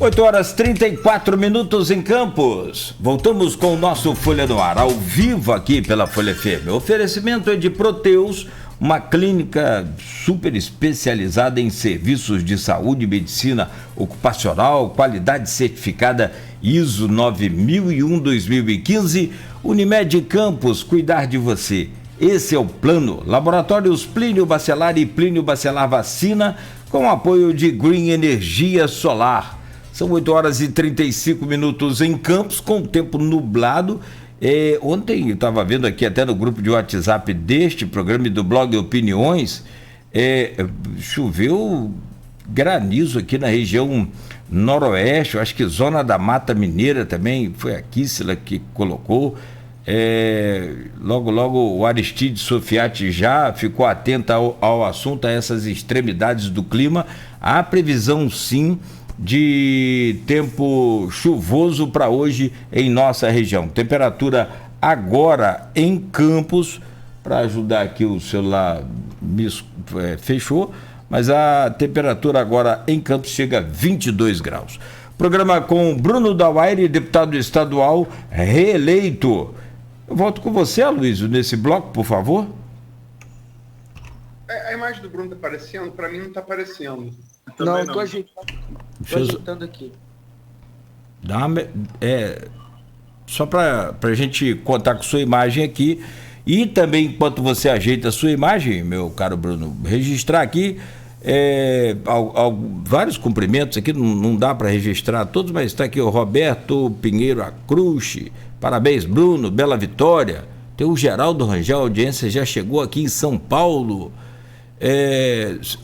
8h34 em Campos. Voltamos com o nosso Folha no Ar, ao vivo aqui pela Folha FM. O oferecimento é de Proteus, uma clínica super especializada em serviços de saúde e medicina ocupacional, qualidade certificada ISO 9001-2015. Unimed Campos, cuidar de você. Esse é o plano. Laboratórios Plínio Bacelar e Plínio Bacelar Vacina, com apoio de Green Energia Solar. São 8h35 em Campos, com tempo nublado. Ontem eu estava vendo aqui até no grupo de WhatsApp deste programa e do blog Opiniões, choveu granizo aqui na região noroeste, eu acho que zona da Mata Mineira também, foi a Kíssila que colocou. Logo o Aristide Sofiati já ficou atento ao assunto, a essas extremidades do clima. Há previsão sim de tempo chuvoso para hoje em nossa região. Temperatura agora em Campos, para ajudar aqui o celular fechou, mas a temperatura agora em Campos chega a 22 graus. Programa com Bruno Dauaire, deputado estadual reeleito. Eu volto com você, Aloysio, nesse bloco, por favor. A imagem do Bruno está aparecendo? Para mim não está aparecendo. Não, eu estou ajeitando aqui. Só para a gente contar com sua imagem aqui, e também enquanto você ajeita a sua imagem, meu caro Bruno, registrar aqui vários cumprimentos aqui, não dá para registrar todos, mas está aqui o Roberto Pinheiro Acruche, parabéns Bruno, bela vitória. Tem o Geraldo Rangel, a audiência já chegou aqui em São Paulo.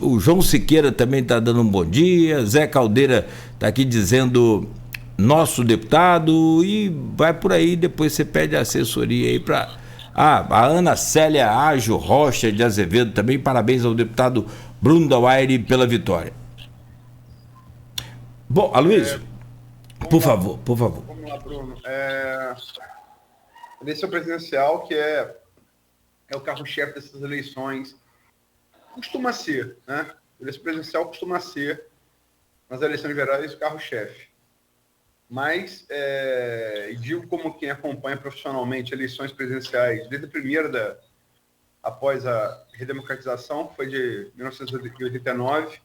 O João Siqueira também está dando um bom dia. Zé Caldeira está aqui dizendo nosso deputado, e vai por aí, depois você pede assessoria aí para a Ana Célia Ágio Rocha de Azevedo também, parabéns ao deputado Bruno Dauaire pela vitória. Bom, Aloysio, por favor. Vamos lá, Bruno. Eleição presidencial, que é o carro-chefe dessas eleições, costuma ser, né? Eleição presidencial costuma ser, nas eleições gerais, o carro-chefe. Mas, digo como quem acompanha profissionalmente eleições presidenciais, desde a primeira após a redemocratização, que foi de 1989,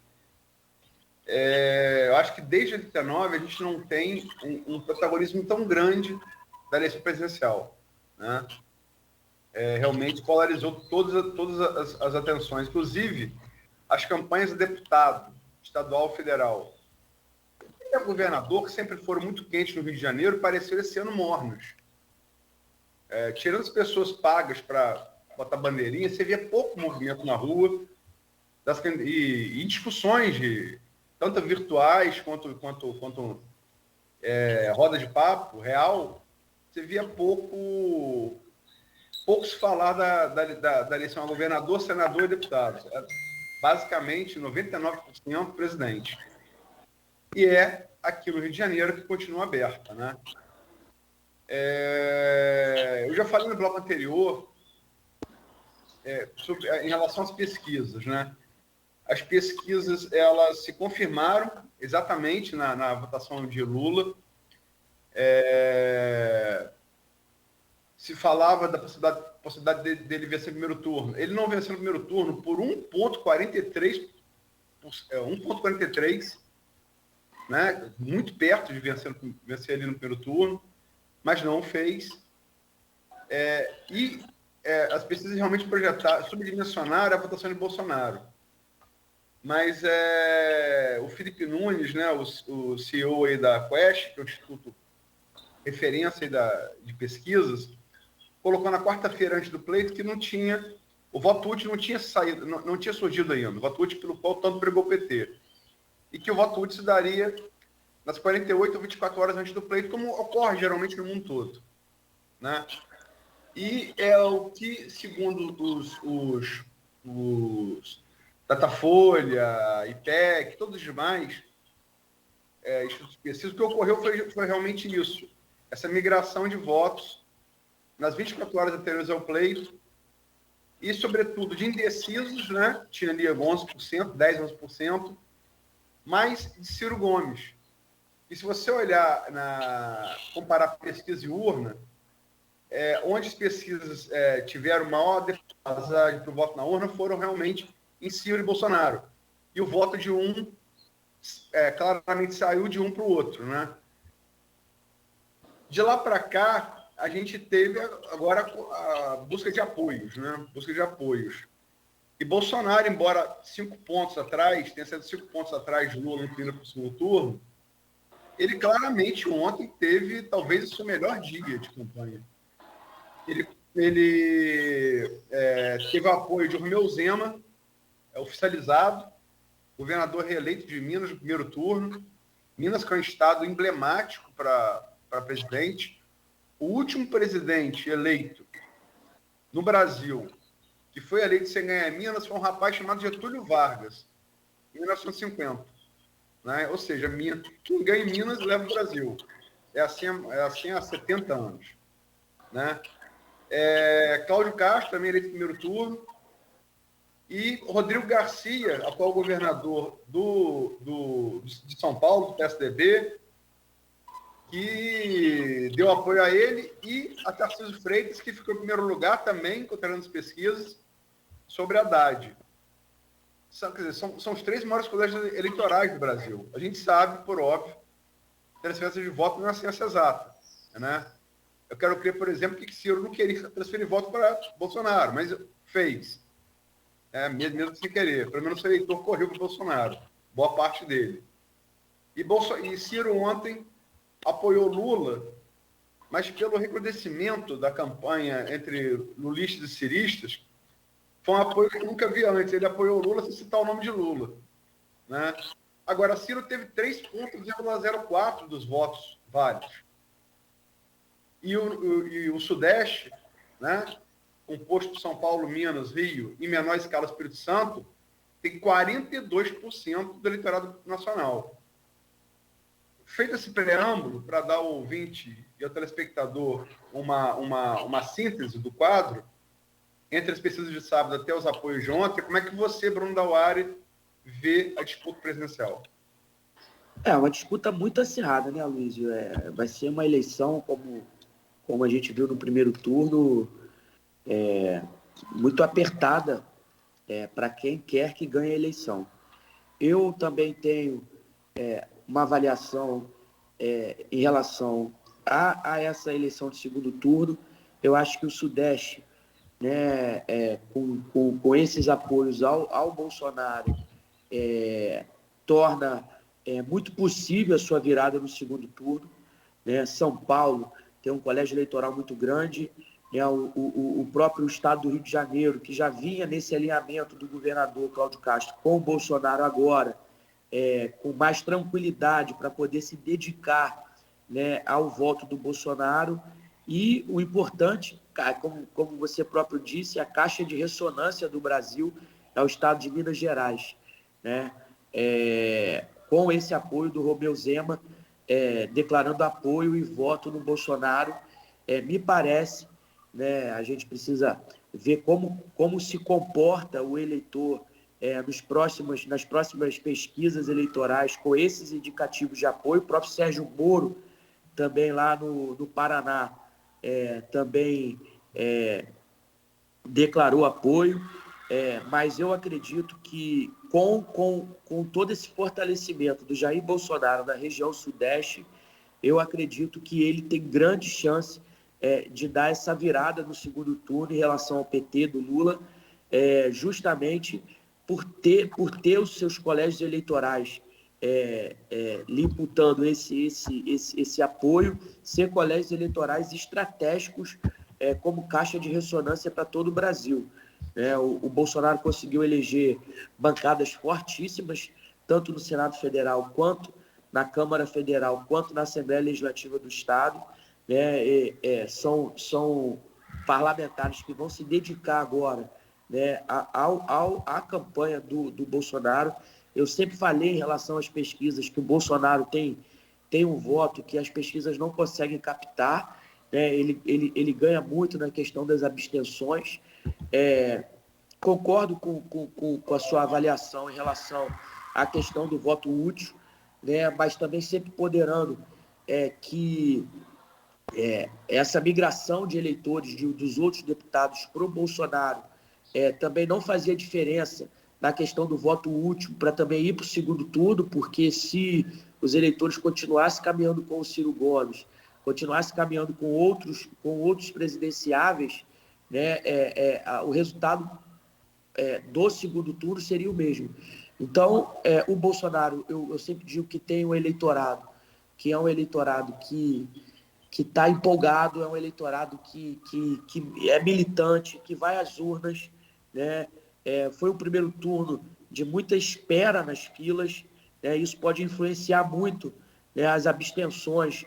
eu acho que desde 89 a gente não tem um protagonismo tão grande da eleição presidencial, né? Realmente polarizou todas as atenções, inclusive as campanhas de deputado estadual, federal. E a governador, que sempre foram muito quentes no Rio de Janeiro, pareceram esse ano mornos. Tirando as pessoas pagas para botar bandeirinha, você via pouco movimento na rua, e discussões, tanto virtuais quanto roda de papo real, você via pouco se falar da eleição a governador, senador e deputado. Basicamente, 99% presidente. E aqui no Rio de Janeiro que continua aberta, né? Eu já falei no bloco anterior em relação às pesquisas, né? As pesquisas, elas se confirmaram exatamente na votação de Lula. Se falava da possibilidade dele vencer o primeiro turno. Ele não venceu no primeiro turno por 1,43, né? Muito perto de vencer ele no primeiro turno, mas não fez. As pesquisas realmente projetaram, subdimensionaram a votação de Bolsonaro. Mas o Felipe Nunes, né, o CEO aí da Quest, que é o Instituto Referência de Pesquisas, colocou na quarta-feira antes do pleito que o voto útil não tinha saído, não tinha surgido ainda, o voto útil pelo qual tanto pregou o PT. E que o voto útil se daria nas 48 ou 24 horas antes do pleito, como ocorre geralmente no mundo todo, né? E é o que, segundo os Datafolha, IPEC, todos os demais institutos de pesquisa, o que ocorreu foi realmente isso, essa migração de votos nas 24 horas anteriores ao pleito, e, sobretudo, de indecisos, né? Tinha ali 11%, 10%, 11%, mas de Ciro Gomes, E se você olhar, comparar pesquisa e urna, onde as pesquisas tiveram maior defasagem para o voto na urna foram realmente em Ciro e Bolsonaro. E o voto de um claramente saiu de um para o outro, né? De lá para cá, a gente teve agora a busca de apoios, né? Busca de apoios. E Bolsonaro, embora 5 pontos atrás, tenha sido 5 pontos atrás de Lula no primeiro para o segundo turno, ele claramente ontem teve talvez o seu melhor dia de campanha. Ele teve o apoio de Romeu Zema, oficializado, governador reeleito de Minas no primeiro turno. Minas, que é um estado emblemático para presidente. O último presidente eleito no Brasil, que foi eleito sem ganhar em Minas, foi um rapaz chamado Getúlio Vargas, em 1950. Né? Ou seja, quem ganha em Minas leva o Brasil. É assim há 70 anos. Né? Cláudio Castro, também eleito no primeiro turno. E Rodrigo Garcia, atual governador de São Paulo, do PSDB, que deu apoio a ele, e a Tarcísio Freitas, que ficou em primeiro lugar também, considerando as pesquisas, sobre Haddad. São os 3 maiores colégios eleitorais do Brasil. A gente sabe, por óbvio, que transferência de voto não é ciência exata. Né? Eu quero crer, por exemplo, que Ciro não queria transferir voto para Bolsonaro, mas fez. Mesmo sem querer. Pelo menos o eleitor correu para o Bolsonaro. Boa parte dele. E Ciro ontem apoiou Lula, mas pelo recrudescimento da campanha entre lulistas e ciristas, foi um apoio que eu nunca vi antes. Ele apoiou Lula sem citar o nome de Lula. Né? Agora, Ciro teve 3,04% dos votos válidos. E o Sudeste, né, composto por São Paulo, Minas, Rio, em menor escala Espírito Santo, tem 42% do eleitorado nacional. Feito esse preâmbulo, para dar ao ouvinte e ao telespectador uma síntese do quadro, entre as pesquisas de sábado até os apoios de ontem, como é que você, Bruno Dauari, vê a disputa presidencial? Uma disputa muito acirrada, né, Aloysio? Vai ser uma eleição, como a gente viu no primeiro turno, muito apertada para quem quer que ganhe a eleição. Eu também tenho uma avaliação em relação a essa eleição de segundo turno. Eu acho que o Sudeste, né, com esses apoios ao Bolsonaro, torna muito possível a sua virada no segundo turno. Né? São Paulo tem um colégio eleitoral muito grande, né? O próprio estado do Rio de Janeiro, que já vinha nesse alinhamento do governador Cláudio Castro com o Bolsonaro agora, com mais tranquilidade para poder se dedicar, né, ao voto do Bolsonaro. E o importante, como você próprio disse, a caixa de ressonância do Brasil é o estado de Minas Gerais, né? Com esse apoio do Romeu Zema, declarando apoio e voto no Bolsonaro, me parece, né, a gente precisa ver como se comporta o eleitor nas próximas pesquisas eleitorais com esses indicativos de apoio. O próprio Sérgio Moro, também lá no Paraná, também declarou apoio, mas eu acredito que com todo esse fortalecimento do Jair Bolsonaro na região Sudeste, eu acredito que ele tem grande chance de dar essa virada no segundo turno em relação ao PT do Lula, justamente por ter os seus colégios eleitorais lhe imputando esse apoio, ser colégios eleitorais estratégicos como caixa de ressonância para todo o Brasil. O Bolsonaro conseguiu eleger bancadas fortíssimas, tanto no Senado Federal, quanto na Câmara Federal, quanto na Assembleia Legislativa do Estado. São parlamentares que vão se dedicar agora, né, à campanha do Bolsonaro. Eu sempre falei em relação às pesquisas que o Bolsonaro tem um voto que as pesquisas não conseguem captar, né? Ele ganha muito na questão das abstenções. Concordo com a sua avaliação em relação à questão do voto útil, né, mas também sempre ponderando que essa migração de eleitores dos outros deputados para o Bolsonaro também não fazia diferença na questão do voto útil para também ir para o segundo turno, porque se os eleitores continuassem caminhando com o Ciro Gomes, continuassem caminhando com outros presidenciáveis, né, o resultado do segundo turno seria o mesmo. Então, o Bolsonaro, eu sempre digo que tem um eleitorado, que é um eleitorado que está empolgado, é um eleitorado que é militante, que vai às urnas, né? Foi um primeiro turno de muita espera nas filas, né? Isso pode influenciar muito, né, as abstenções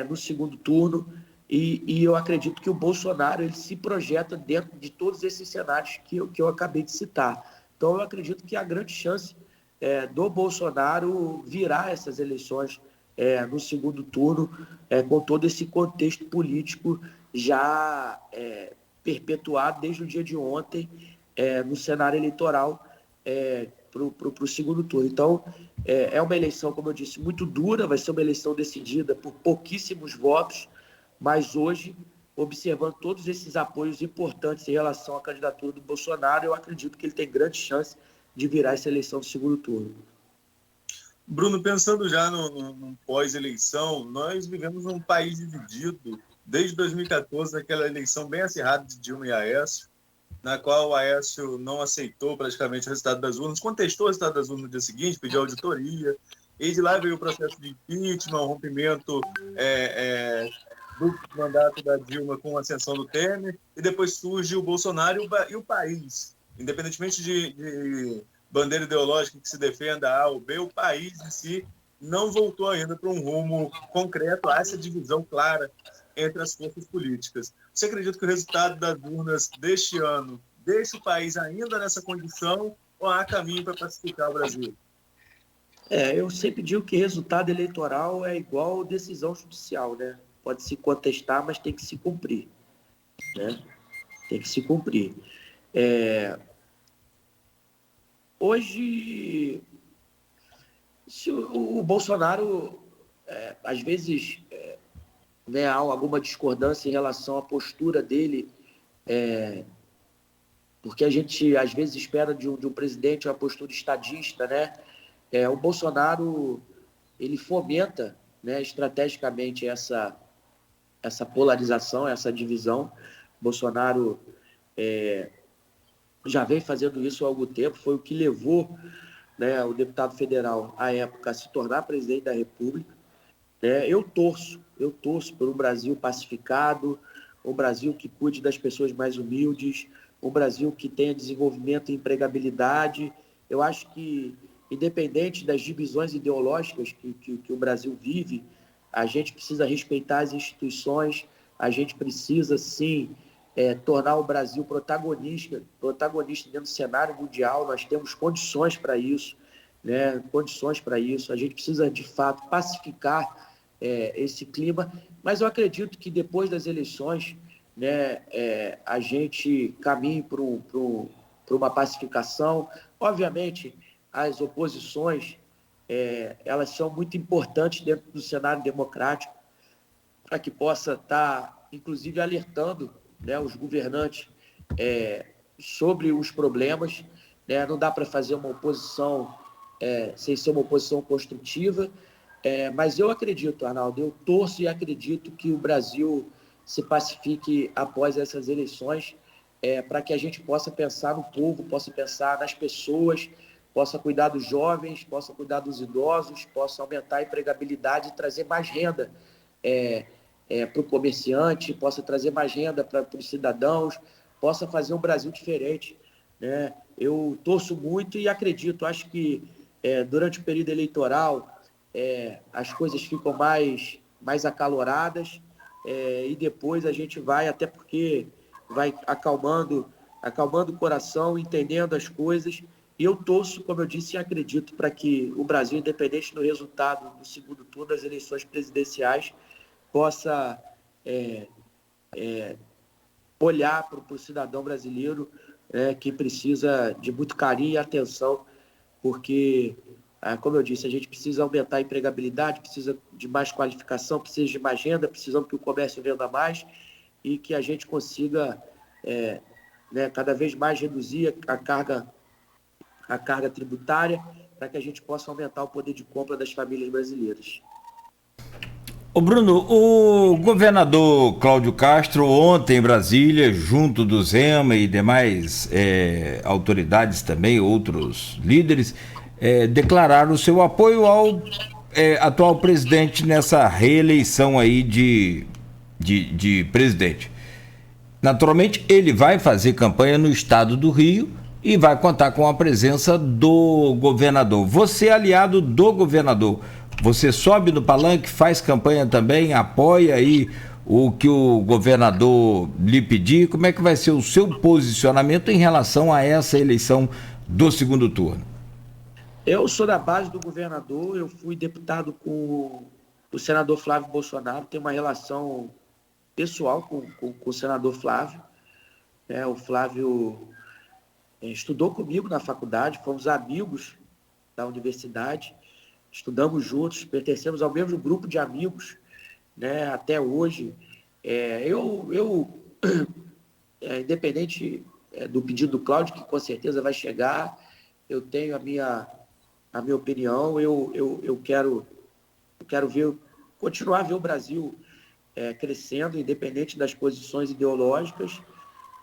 no segundo turno, e eu acredito que o Bolsonaro ele se projeta dentro de todos esses cenários que eu acabei de citar. Então, eu acredito que há grande chance do Bolsonaro virar essas eleições no segundo turno, com todo esse contexto político já perpetuado desde o dia de ontem no cenário eleitoral para o segundo turno. Então, é uma eleição, como eu disse, muito dura, vai ser uma eleição decidida por pouquíssimos votos, mas hoje, observando todos esses apoios importantes em relação à candidatura do Bolsonaro, eu acredito que ele tem grande chance de virar essa eleição do segundo turno. Bruno, pensando já no pós-eleição, nós vivemos num país dividido desde 2014, naquela eleição bem acirrada de Dilma e Aécio, na qual o Aécio não aceitou praticamente o resultado das urnas, contestou o resultado das urnas no dia seguinte, pediu auditoria, e de lá veio o processo de impeachment, o rompimento do mandato da Dilma com a ascensão do Temer, e depois surge o Bolsonaro e o país, independentemente de bandeira ideológica que se defenda A ou B, o país em si não voltou ainda para um rumo concreto, a essa divisão clara entre as forças políticas. Você acredita que o resultado das urnas deste ano deixa o país ainda nessa condição ou há caminho para pacificar o Brasil? Eu sempre digo que resultado eleitoral é igual decisão judicial, né? Pode se contestar, mas tem que se cumprir, né? Tem que se cumprir. Hoje, se o Bolsonaro, às vezes, né, há alguma discordância em relação à postura dele, porque a gente, às vezes, espera de um presidente uma postura estadista, né? O Bolsonaro, ele fomenta, né, estrategicamente essa polarização, essa divisão. Bolsonaro já vem fazendo isso há algum tempo, foi o que levou, né, o deputado federal, à época, a se tornar presidente da República. Eu torço por um Brasil pacificado, um Brasil que cuide das pessoas mais humildes, um Brasil que tenha desenvolvimento e empregabilidade. Eu acho que, independente das divisões ideológicas que o Brasil vive, a gente precisa respeitar as instituições, a gente precisa, sim, tornar o Brasil protagonista dentro do cenário mundial. Nós temos condições para isso, né? Condições para isso. A gente precisa, de fato, pacificar esse clima, mas eu acredito que depois das eleições, né, a gente caminhe para uma pacificação. Obviamente, as oposições elas são muito importantes dentro do cenário democrático, para que possa estar, inclusive, alertando, né, os governantes sobre os problemas, né? Não dá para fazer uma oposição sem ser uma oposição construtiva, mas eu acredito, Arnaldo, eu torço e acredito que o Brasil se pacifique após essas eleições, para que a gente possa pensar no povo, possa pensar nas pessoas, possa cuidar dos jovens, possa cuidar dos idosos, possa aumentar a empregabilidade e trazer mais renda para o comerciante, possa trazer mais renda para os cidadãos, possa fazer um Brasil diferente, né? Eu torço muito e acredito, acho que durante o período eleitoral as coisas ficam mais acaloradas, e depois a gente vai, até porque vai acalmando o coração, entendendo as coisas. E eu torço, como eu disse, e acredito para que o Brasil, independente do resultado do segundo turno das eleições presidenciais, possa olhar para o cidadão brasileiro, que precisa de muito carinho e atenção, porque Como eu disse, a gente precisa aumentar a empregabilidade, precisa de mais qualificação, precisa de mais renda, precisamos que o comércio venda mais e que a gente consiga cada vez mais reduzir a carga tributária para que a gente possa aumentar o poder de compra das famílias brasileiras. Ô Bruno, o governador Cláudio Castro, ontem em Brasília, junto do Zema e demais autoridades também, outros líderes, declararam o seu apoio ao atual presidente nessa reeleição aí de presidente. Naturalmente, ele vai fazer campanha no estado do Rio e vai contar com a presença do governador. Você é aliado do governador. Você sobe no palanque, faz campanha também, apoia aí o que o governador lhe pedir. Como é que vai ser o seu posicionamento em relação a essa eleição do segundo turno? Eu sou da base do governador, eu fui deputado com o senador Flávio Bolsonaro, tenho uma relação pessoal com o senador Flávio. O Flávio estudou comigo na faculdade, fomos amigos da universidade, estudamos juntos, pertencemos ao mesmo grupo de amigos, até hoje. Independente do pedido do Cláudio, que com certeza vai chegar, eu tenho a minha opinião, eu quero continuar a ver o Brasil crescendo, independente das posições ideológicas,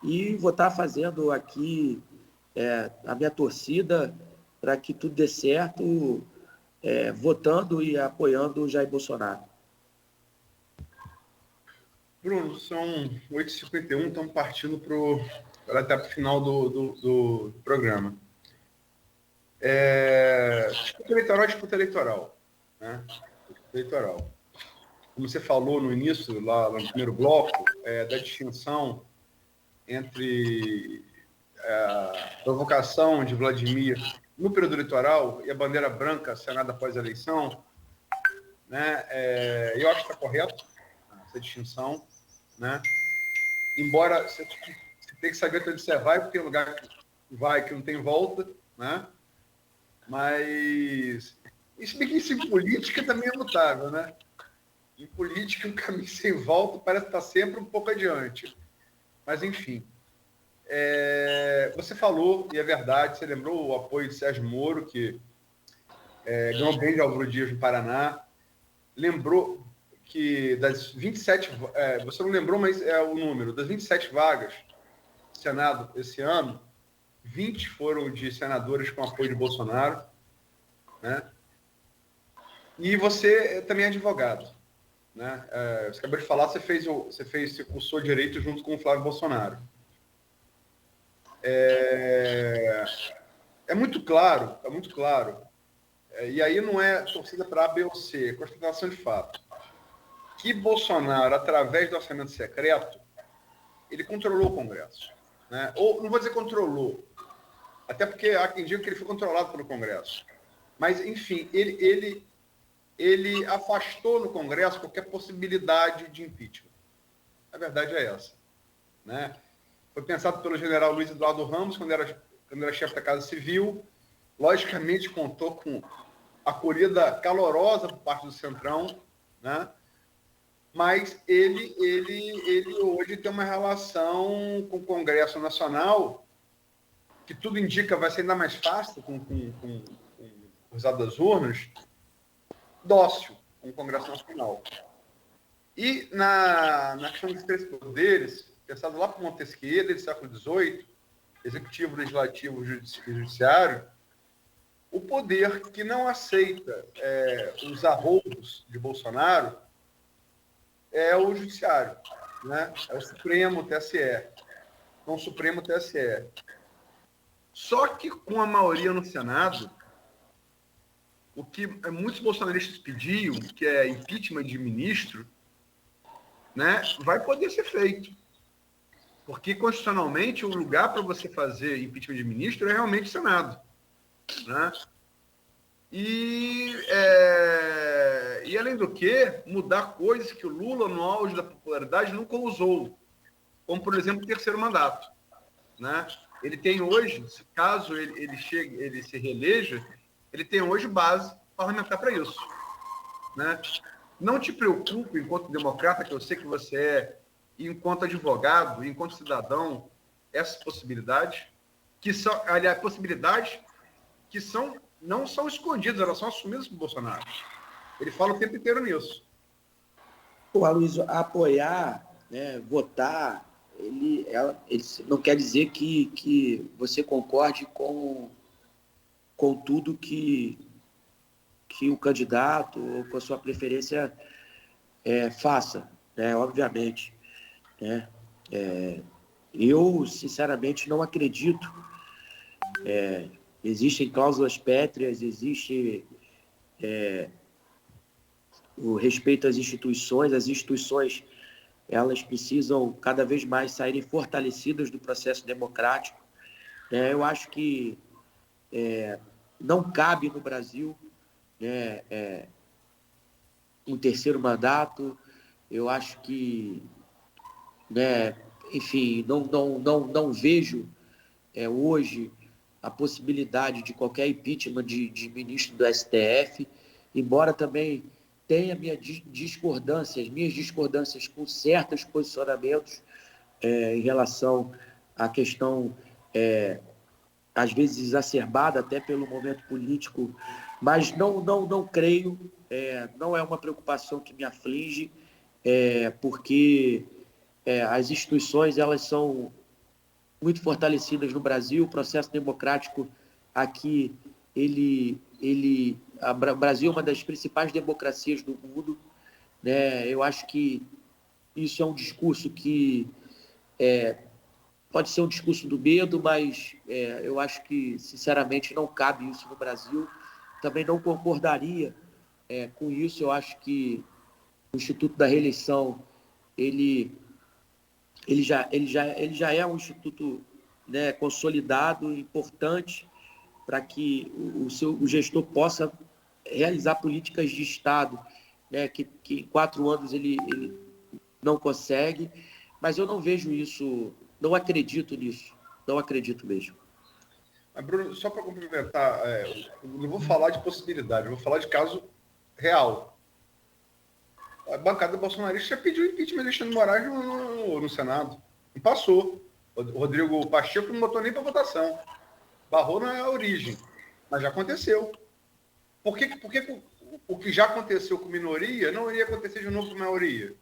e vou estar fazendo aqui a minha torcida para que tudo dê certo, votando e apoiando o Jair Bolsonaro. Bruno, são 8h51, estamos partindo para o final do programa. Disputa eleitoral. Né? Disputa eleitoral. Como você falou no início, lá no primeiro bloco, da distinção entre a provocação de Vladimir no período eleitoral e a bandeira branca assinada após a eleição, né? Eu acho que está correto essa distinção, né? Embora você tem que saber onde você vai, porque tem lugar que vai que não tem volta, né? Mas isso em política também é mutável, né? Em política, um caminho sem volta parece estar sempre um pouco adiante. Mas, enfim. Você falou, e é verdade, você lembrou o apoio de Sérgio Moro, que ganhou bem de Álvaro Dias no Paraná. Lembrou que das 27... você não lembrou, mas é o número. Das 27 vagas do Senado esse ano, 20 foram de senadores com apoio de Bolsonaro, né? E você também é advogado, né? Você acabou de falar, você cursou direito junto com o Flávio Bolsonaro. É muito claro, e aí não é torcida para A, B ou C, é constatação de fato, que Bolsonaro, através do orçamento secreto, ele controlou o Congresso, né? Ou, não vou dizer controlou, até porque há quem diga que ele foi controlado pelo Congresso. Mas, enfim, ele afastou no Congresso qualquer possibilidade de impeachment. A verdade é essa, né? Foi pensado pelo general Luiz Eduardo Ramos, quando era chefe da Casa Civil. Logicamente, contou com a acolhida calorosa por parte do Centrão, né? Mas ele hoje tem uma relação com o Congresso Nacional que tudo indica vai ser ainda mais fácil com o resultado das urnas, dócil com o Congresso Nacional. E na questão dos três poderes, pensado lá para Montesquieu, desde o século XVIII, executivo, legislativo e judiciário, o poder que não aceita os arroubos de Bolsonaro é o judiciário, né? É o Supremo, o TSE. Então, o Supremo, o TSE. Só que com a maioria no Senado, o que muitos bolsonaristas pediam, que é impeachment de ministro, né, vai poder ser feito. Porque, constitucionalmente, o lugar para você fazer impeachment de ministro é realmente o Senado, né? E além do que, mudar coisas que o Lula, no auge da popularidade, nunca usou, como, por exemplo, o terceiro mandato, né? Ele tem hoje, caso ele se reeleja, Ele tem hoje base parlamentar para isso. Né? Não te preocupe, enquanto democrata, que eu sei que você é, e enquanto advogado, enquanto cidadão, essas possibilidades, que são, aliás, possibilidades que não são escondidas, elas são assumidas por Bolsonaro. Ele fala o tempo inteiro nisso. O Aloysio, apoiar, né, votar, ele não quer dizer que você concorde com tudo que o candidato ou com a sua preferência faça, né, obviamente. Né? Eu, sinceramente, não acredito. Existem cláusulas pétreas, existe o respeito às instituições. As instituições, elas precisam cada vez mais saírem fortalecidas do processo democrático. Eu acho que não cabe no Brasil, né, um terceiro mandato. Eu acho que, né, enfim, não vejo hoje a possibilidade de qualquer impeachment de ministro do STF, embora também tenha minhas discordâncias com certos posicionamentos em relação à questão, às vezes exacerbada até pelo momento político, mas não creio, não é uma preocupação que me aflige, porque as instituições, elas são muito fortalecidas no Brasil. O processo democrático aqui, o Brasil é uma das principais democracias do mundo, né? Eu acho que isso é um discurso que pode ser um discurso do medo, mas eu acho que, sinceramente, não cabe isso no Brasil. Também não concordaria com isso. Eu acho que o Instituto da Reeleição, ele já é um instituto, né, consolidado, importante, para que o gestor possa realizar políticas de Estado, né, que em 4 anos ele não consegue. Mas eu não vejo isso, não acredito nisso, não acredito mesmo. Mas, Bruno, só para complementar, eu não vou falar de possibilidade, eu vou falar de caso real. A bancada bolsonarista já pediu impeachment de Alexandre de Moraes no Senado. Não passou. O Rodrigo Pacheco não botou nem para votação. Barrou na origem. Mas já aconteceu. Por que o que já aconteceu com minoria não iria acontecer de novo com maioria?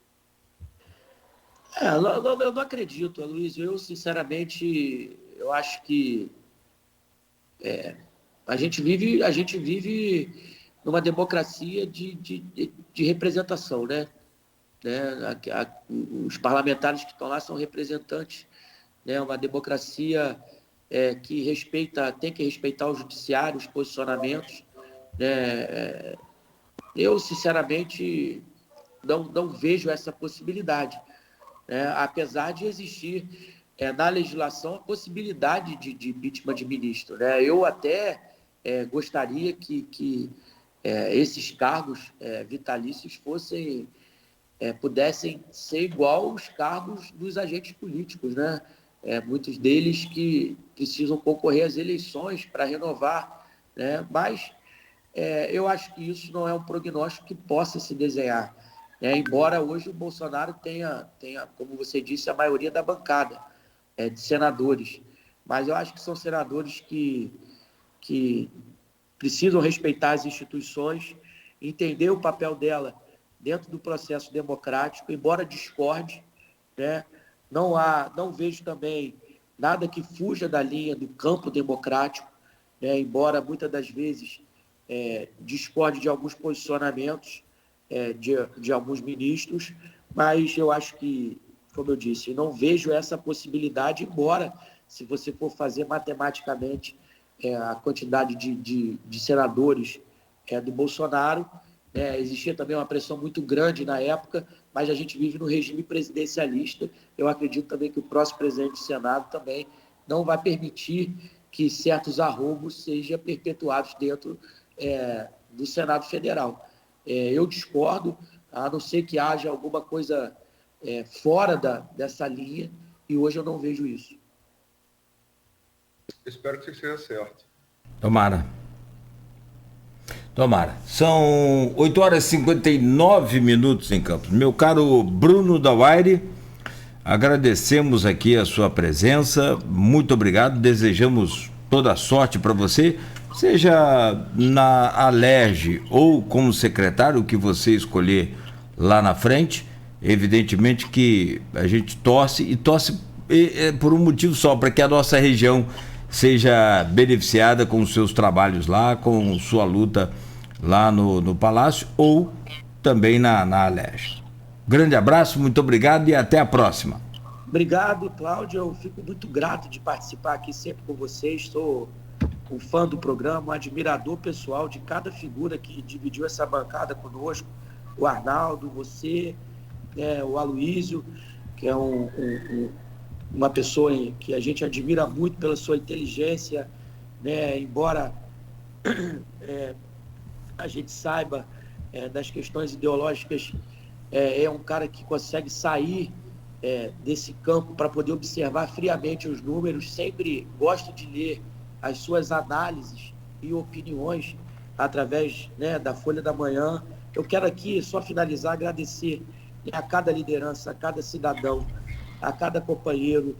Eu não acredito, Luiz. Eu, sinceramente, eu acho que a gente vive numa democracia de representação, né? Os parlamentares que estão lá são representantes, né? Uma democracia que tem que respeitar o judiciário, os posicionamentos, né? Eu, sinceramente, não vejo essa possibilidade, né? Apesar de existir na legislação a possibilidade de impeachment de ministro, né? Eu até gostaria que esses cargos vitalícios pudessem ser igual aos cargos dos agentes políticos, né? Muitos deles que precisam concorrer às eleições para renovar, né? Mas eu acho que isso não é um prognóstico que possa se desenhar, né? Embora hoje o Bolsonaro tenha, como você disse, a maioria da bancada de senadores, mas eu acho que são senadores que precisam respeitar as instituições, entender o papel dela dentro do processo democrático, embora discorde, né? Não vejo também nada que fuja da linha do campo democrático, né? Embora muitas das vezes discorde de alguns posicionamentos de alguns ministros, mas eu acho que, como eu disse, não vejo essa possibilidade, embora, se você for fazer matematicamente a quantidade de senadores do Bolsonaro, existia também uma pressão muito grande na época, mas a gente vive no regime presidencialista. Eu acredito também que o próximo presidente do Senado também não vai permitir que certos arroubos sejam perpetuados dentro do Senado Federal. Eu discordo, a não ser que haja alguma coisa fora dessa linha, e hoje eu não vejo isso. Espero que seja certo. Tomara. Tomara. São 8 horas e 59 minutos em Campos. Meu caro Bruno Dauaire, agradecemos aqui a sua presença, muito obrigado, desejamos toda a sorte para você, seja na Alerj ou como secretário, o que você escolher lá na frente. Evidentemente que a gente torce por um motivo só, para que a nossa região seja beneficiada com os seus trabalhos lá, com sua luta lá no Palácio ou também na Alerj. Grande abraço, muito obrigado e até a próxima. Obrigado, Cláudio. Eu fico muito grato de participar aqui sempre com vocês. Sou um fã do programa, um admirador pessoal de cada figura que dividiu essa bancada conosco. O Arnaldo, você, o Aloísio, que é uma pessoa que a gente admira muito pela sua inteligência, né? Embora a gente saiba das questões ideológicas, é um cara que consegue sair desse campo para poder observar friamente os números. Sempre gosto de ler as suas análises e opiniões através, né, da Folha da Manhã. Eu quero aqui só finalizar, agradecer a cada liderança, a cada cidadão, a cada companheiro,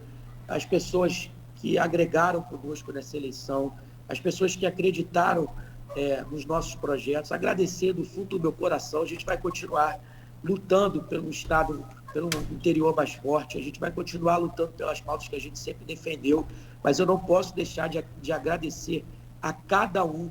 as pessoas que agregaram conosco nessa eleição, as pessoas que acreditaram nos nossos projetos. Agradecer do fundo do meu coração. A gente vai continuar lutando pelo Estado, pelo interior mais forte, a gente vai continuar lutando pelas pautas que a gente sempre defendeu, mas eu não posso deixar de agradecer a cada um,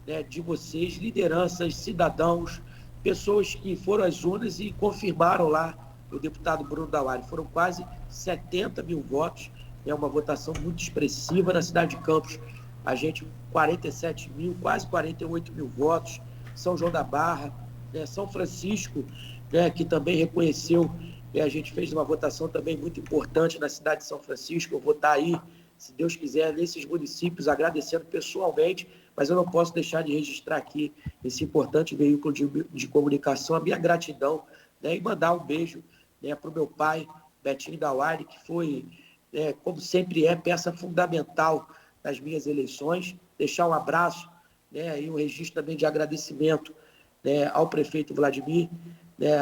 né, de vocês, lideranças, cidadãos, pessoas que foram às urnas e confirmaram lá o deputado Bruno Dauaire. Foram quase 70 mil votos, é uma votação muito expressiva. Na cidade de Campos, a gente 47 mil, quase 48 mil votos. São João da Barra, São Francisco, que também reconheceu, a gente fez uma votação também muito importante na cidade de São Francisco. Eu vou estar aí, se Deus quiser, nesses municípios, agradecendo pessoalmente, mas eu não posso deixar de registrar aqui esse importante veículo de comunicação, a minha gratidão, e mandar um beijo para o meu pai, Betinho Dauaire, que foi, como sempre peça fundamental nas minhas eleições. Deixar um abraço, e um registro também de agradecimento ao prefeito Vladimir,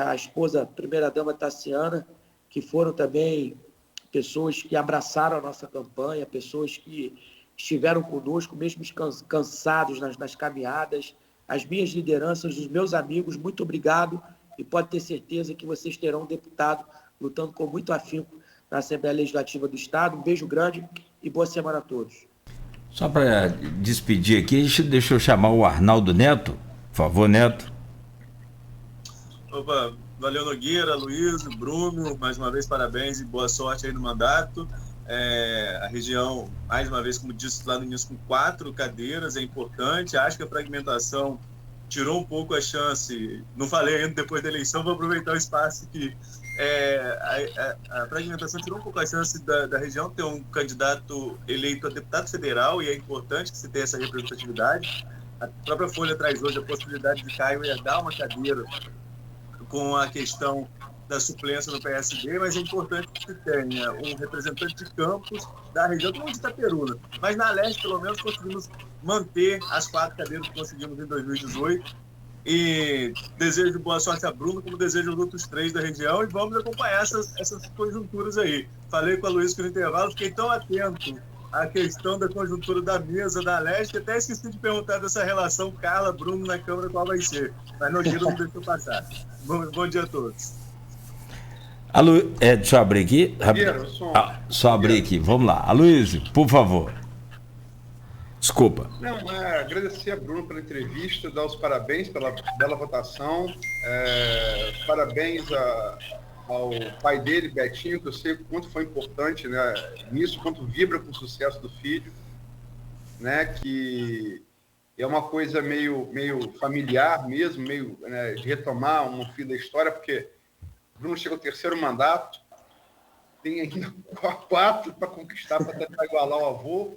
a esposa, a primeira-dama Tassiana, que foram também pessoas que abraçaram a nossa campanha, pessoas que estiveram conosco, mesmo cansados nas caminhadas, as minhas lideranças, os meus amigos, muito obrigado, e pode ter certeza que vocês terão um deputado lutando com muito afinco na Assembleia Legislativa do Estado. Um beijo grande e boa semana a todos. Só para despedir aqui, deixa eu chamar o Arnaldo Neto. Por favor, Neto. Opa, valeu, Nogueira, Luiz, Bruno, mais uma vez parabéns e boa sorte aí no mandato. A região, mais uma vez, como disse lá no início, com 4 cadeiras, é importante. Acho que a fragmentação tirou um pouco a chance, não falei ainda depois da eleição, vou aproveitar o espaço que a fragmentação tirou um pouco a chance da região ter um candidato eleito a deputado federal, e é importante que se tenha essa representatividade. A própria Folha traz hoje a possibilidade de Caio herdar uma cadeira com a questão da suplência no PSD, mas é importante que se tenha um representante de Campos da região, como de Itaperuna. Mas na Leste, pelo menos, conseguimos manter as 4 cadeiras que conseguimos em 2018. E desejo boa sorte a Bruno, como desejo aos outros 3 da região, e vamos acompanhar essas conjunturas aí. Falei com a Luiz que no intervalo, fiquei tão atento à questão da conjuntura da mesa da Leste, que até esqueci de perguntar dessa relação Carla-Bruno na Câmara, qual vai ser. Mas Nogueira não deixou passar. Bom dia a todos. Deixa eu abrir aqui. Só abrir aqui, vamos lá. Aloysio, por favor. Desculpa. Não, agradecer a Bruno pela entrevista, dar os parabéns pela bela votação. Parabéns ao pai dele, Betinho, que eu sei o quanto foi importante, né, nisso, quanto vibra com o sucesso do filho, né, que é uma coisa meio familiar mesmo, meio, né, de retomar um fio da história, porque Bruno chega ao 3º mandato, tem ainda 4 para conquistar, para tentar igualar o avô,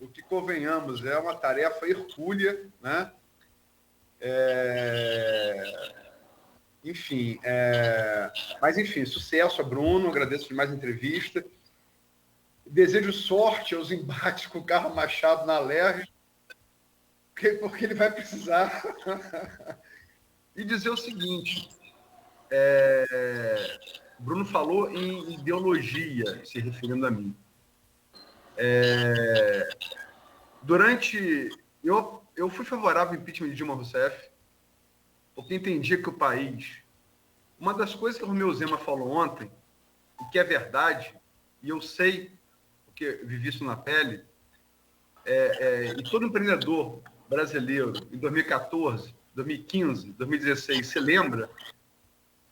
o que, convenhamos, é uma tarefa hercúlea, né? Mas, enfim, sucesso a Bruno, agradeço demais a entrevista. Desejo sorte aos embates com o Carlos Machado na Alerj. porque ele vai precisar. E dizer o seguinte, Bruno falou em ideologia, se referindo a mim. Eu fui favorável ao impeachment de Dilma Rousseff, porque entendia que o país... Uma das coisas que o Romeu Zema falou ontem, e que é verdade, e eu sei, porque vivi isso na pele, e todo empreendedor brasileiro, em 2014, 2015, 2016, se lembra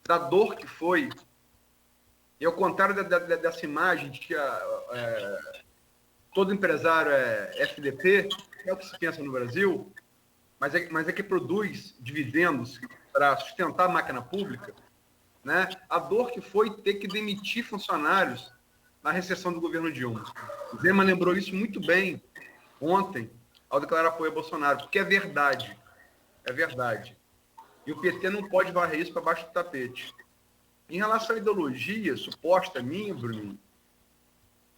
da dor que foi, e ao contrário dessa imagem de que todo empresário é FDP, é o que se pensa no Brasil, mas é que produz dividendos para sustentar a máquina pública, né? A dor que foi ter que demitir funcionários na recessão do governo Dilma. O Zema lembrou isso muito bem ontem, ao declarar apoio a Bolsonaro, porque é verdade. É verdade. E o PT não pode varrer isso para baixo do tapete. Em relação à ideologia suposta minha, Bruninho,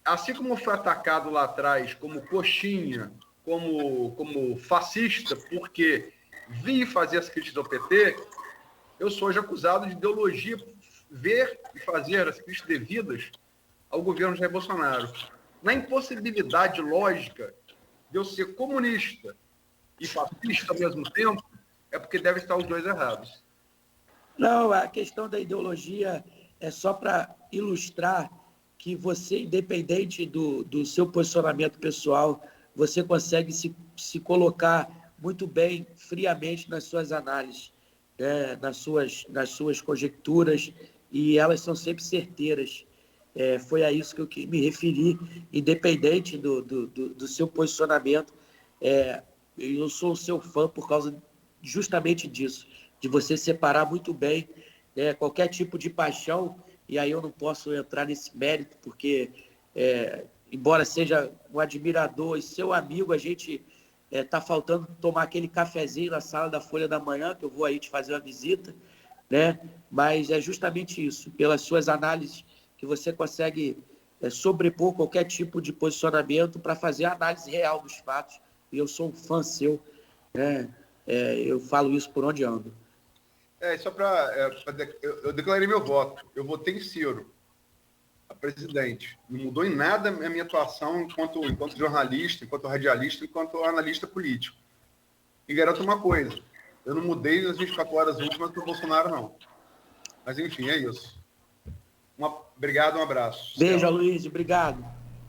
assim como foi atacado lá atrás como coxinha, como fascista, porque vi fazer as críticas ao PT, eu sou hoje acusado de ideologia, ver e fazer as críticas devidas ao governo Jair Bolsonaro. Na impossibilidade lógica de eu ser comunista e fascista ao mesmo tempo, é porque devem estar os dois errados. Não, a questão da ideologia é só para ilustrar que você, independente do seu posicionamento pessoal, você consegue se colocar muito bem, friamente, nas suas análises, nas suas conjecturas, e elas são sempre certeiras. Foi a isso que eu me referi, independente do seu posicionamento. Eu sou o seu fã por causa justamente disso, de você separar muito bem qualquer tipo de paixão, e aí eu não posso entrar nesse mérito, porque, embora seja um admirador e seu amigo, a gente está faltando tomar aquele cafezinho na sala da Folha da Manhã, que eu vou aí te fazer uma visita, né? Mas é justamente isso, pelas suas análises, que você consegue sobrepor qualquer tipo de posicionamento para fazer a análise real dos fatos. E eu sou um fã seu, né? Eu falo isso por onde ando. Só para... eu declarei meu voto. Eu votei em Ciro, a presidente. Não mudou em nada a minha atuação enquanto jornalista, enquanto radialista, enquanto analista político. E garanto uma coisa, eu não mudei nas 24 horas últimas para o Bolsonaro, não. Mas, enfim, é isso. Obrigado, um abraço. Beijo, Luiz, obrigado.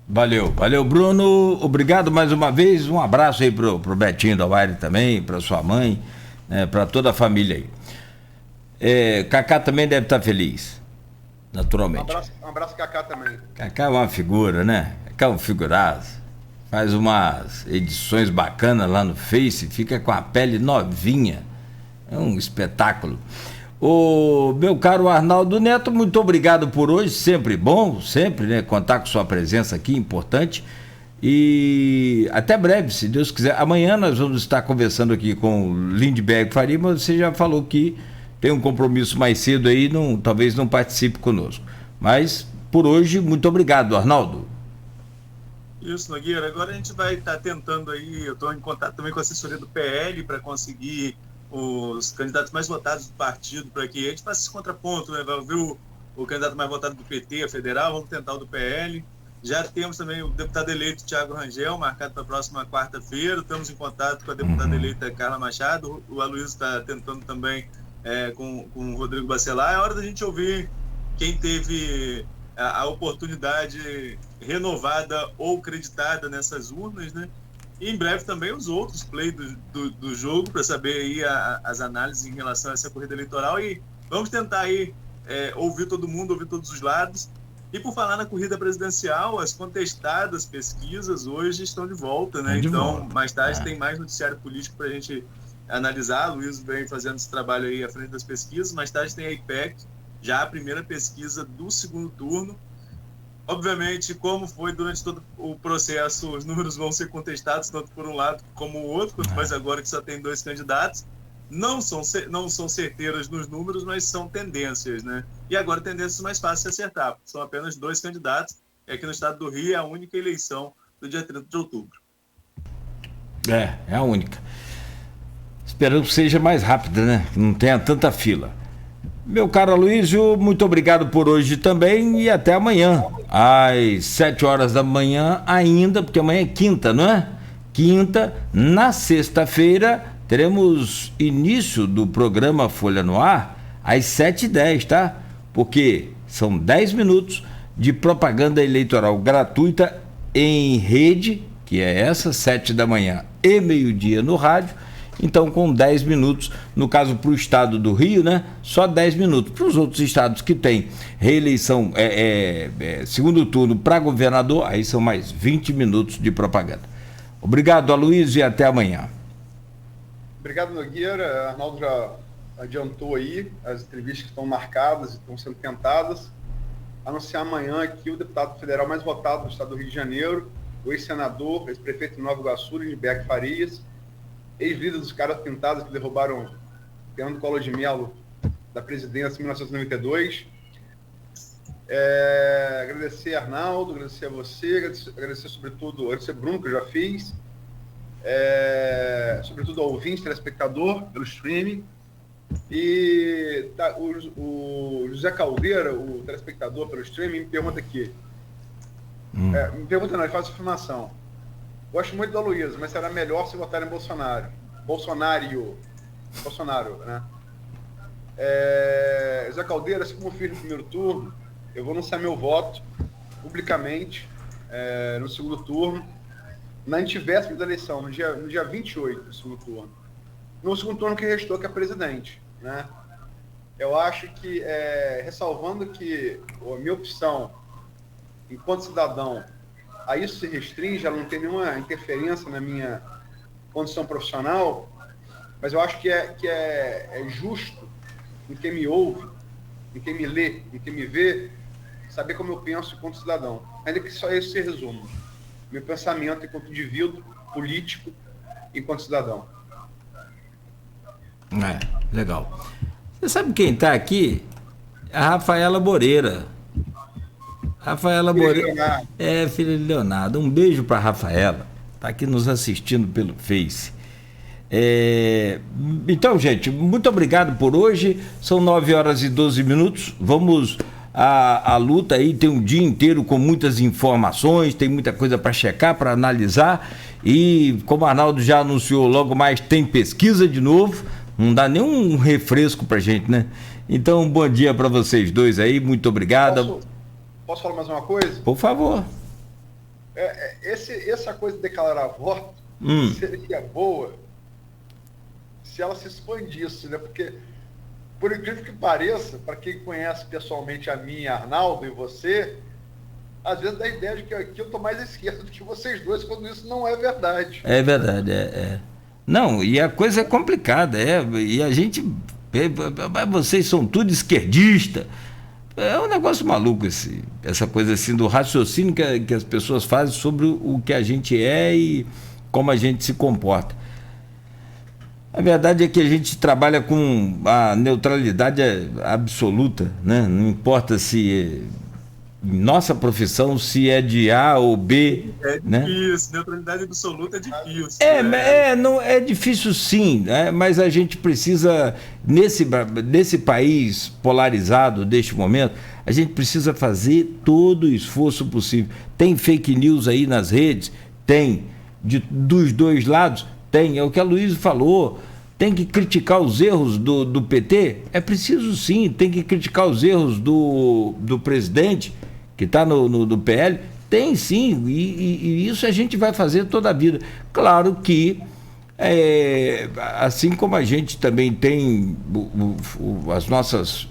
Valeu, Bruno. Obrigado mais uma vez. Um abraço aí pro Betinho da Wire também, para sua mãe, para toda a família aí. Cacá também deve estar feliz, naturalmente. Um abraço, Cacá também. Cacá é uma figura, né? Cacá é um figuraço. Faz umas edições bacanas lá no Face, fica com a pele novinha. É um espetáculo. O meu caro Arnaldo Neto, muito obrigado por hoje, sempre bom, sempre, né, contar com sua presença aqui, importante, e até breve, se Deus quiser. Amanhã nós vamos estar conversando aqui com o Lindbergh Faria, mas você já falou que tem um compromisso mais cedo aí, talvez não participe conosco, mas por hoje, muito obrigado, Arnaldo. Isso, Nogueira, agora a gente vai estar tentando aí, eu estou em contato também com a assessoria do PL para conseguir os candidatos mais votados do partido, para que a gente faça esse contraponto, né? Vai ouvir o candidato mais votado do PT, a federal, vamos tentar o do PL. Já temos também o deputado eleito Thiago Rangel, marcado para a próxima quarta-feira. Estamos em contato com a deputada eleita Carla Machado. O Aloysio está tentando também com o Rodrigo Bacelar. É hora da gente ouvir quem teve a oportunidade renovada ou creditada nessas urnas, né? E em breve também os outros play do jogo, para saber aí as análises em relação a essa corrida eleitoral. E vamos tentar aí ouvir todo mundo, ouvir todos os lados. E por falar na corrida presidencial, as contestadas pesquisas hoje estão de volta, né? Então, mais tarde tem mais noticiário político para a gente analisar. O Luiz vem fazendo esse trabalho aí à frente das pesquisas. Mais tarde tem a IPEC, já a primeira pesquisa do segundo turno. Obviamente, como foi durante todo o processo, os números vão ser contestados, tanto por um lado como o outro, mas agora que só tem 2 candidatos, não são certeiras nos números, mas são tendências, né? E agora tendências mais fáceis de acertar, são apenas 2 candidatos, e aqui no estado do Rio é a única eleição do dia 30 de outubro. É a única. Esperamos que seja mais rápida, né? Que não tenha tanta fila. Meu caro Aloysio, muito obrigado por hoje também e até amanhã, às 7 horas da manhã ainda, porque amanhã é quinta, não é? Quinta, na sexta-feira, teremos início do programa Folha no Ar às 7h10, tá? Porque são 10 minutos de propaganda eleitoral gratuita em rede, que é essa, 7 da manhã e meio-dia no rádio. Então, com 10 minutos, no caso para o estado do Rio, né? Só 10 minutos. Para os outros estados que tem reeleição, segundo turno para governador, aí são mais 20 minutos de propaganda. Obrigado, Aloysio, e até amanhã. Obrigado, Nogueira. Arnaldo já adiantou aí as entrevistas que estão marcadas e estão sendo tentadas. Anunciar amanhã aqui o deputado federal mais votado do estado do Rio de Janeiro, o ex-senador, ex-prefeito de Nova Iguaçu, Lindbergh Farias, ex-líder dos caras pintados que derrubaram Fernando Collor de Mello da presidência em 1992. Agradecer a Arnaldo, agradecer a você, agradecer sobretudo, agradecer a Bruno, que eu já fiz, sobretudo ao ouvinte, telespectador, pelo streaming, e o José Caldeira, o telespectador pelo streaming, me pergunta aqui, me pergunta não, ele faz afirmação: gosto muito do Aloysio, mas será melhor se votar em Bolsonaro, né? José Caldeira, assim como eu fiz no primeiro turno, eu vou anunciar meu voto publicamente no segundo turno, na antivéspera da eleição, no dia 28 do segundo turno. No segundo turno que restou, que é presidente, né? Eu acho que, ressalvando que a minha opção, enquanto cidadão, a isso se restringe, ela não tem nenhuma interferência na minha condição profissional, mas eu acho que é justo em quem me ouve, em quem me lê, em quem me vê, saber como eu penso enquanto cidadão. Ainda que só isso se resuma. Meu pensamento enquanto indivíduo, político, enquanto cidadão. Legal. Você sabe quem está aqui? A Rafaela Moreira. Rafaela Moreira. Filha de Leonardo. Um beijo para Rafaela. Está aqui nos assistindo pelo Face. Então, gente, muito obrigado por hoje. São 9 horas e 12 minutos. Vamos à luta aí. Tem um dia inteiro com muitas informações, tem muita coisa para checar, para analisar. E como o Arnaldo já anunciou, logo mais tem pesquisa de novo. Não dá nenhum refresco pra gente, né? Então, bom dia para vocês dois aí. Muito obrigado. Posso falar mais uma coisa? Por favor. Essa coisa de declarar voto seria boa se ela se expandisse, né? Porque, por incrível que pareça, para quem conhece pessoalmente a mim, Arnaldo e você, às vezes dá a ideia de que aqui eu estou mais à esquerda do que vocês dois, quando isso não é verdade. É verdade, Não, e a coisa é complicada, e a gente... Vocês são tudo esquerdista. É um negócio maluco essa coisa assim do raciocínio que as pessoas fazem sobre o que a gente é e como a gente se comporta. A verdade é que a gente trabalha com a neutralidade absoluta, né? Não importa se nossa profissão, se é de A ou B. É difícil, né? Neutralidade absoluta é difícil. Não, é difícil sim, né? Mas a gente precisa, nesse país polarizado deste momento, a gente precisa fazer todo o esforço possível. Tem fake news aí nas redes? Tem. Dos dois lados? Tem. É o que a Luísa falou. Tem que criticar os erros do PT? É preciso sim. Tem que criticar os erros do presidente, que está no PL? Tem sim, e isso a gente vai fazer toda a vida. Claro que, assim como a gente também tem as nossas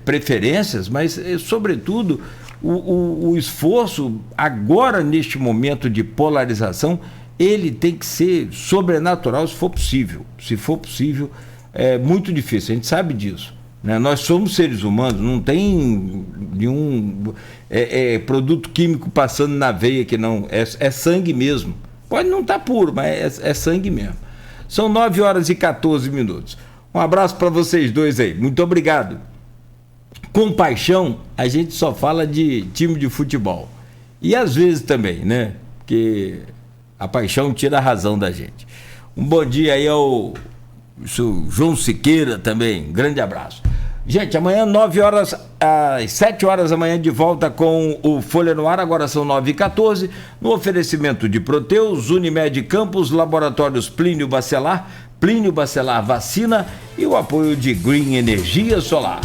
preferências, mas, sobretudo, o esforço, agora, neste momento de polarização, ele tem que ser sobrenatural, se for possível. Se for possível, é muito difícil, a gente sabe disso. Né? Nós somos seres humanos, não tem nenhum produto químico passando na veia que não, é sangue mesmo. Pode não estar puro, mas é sangue mesmo. São 9 horas e 14 minutos. Um abraço para vocês dois aí, muito obrigado. Com paixão, a gente só fala de time de futebol. E às vezes também, né? Porque A paixão tira a razão da gente. Um bom dia aí ao João Siqueira também. Grande abraço. Gente, amanhã 9 horas, às 7 horas da manhã, de volta com o Folha no Ar. Agora são 9h14. No oferecimento de Proteus, Unimed Campos, Laboratórios Plínio Bacelar Vacina e o apoio de Green Energia Solar.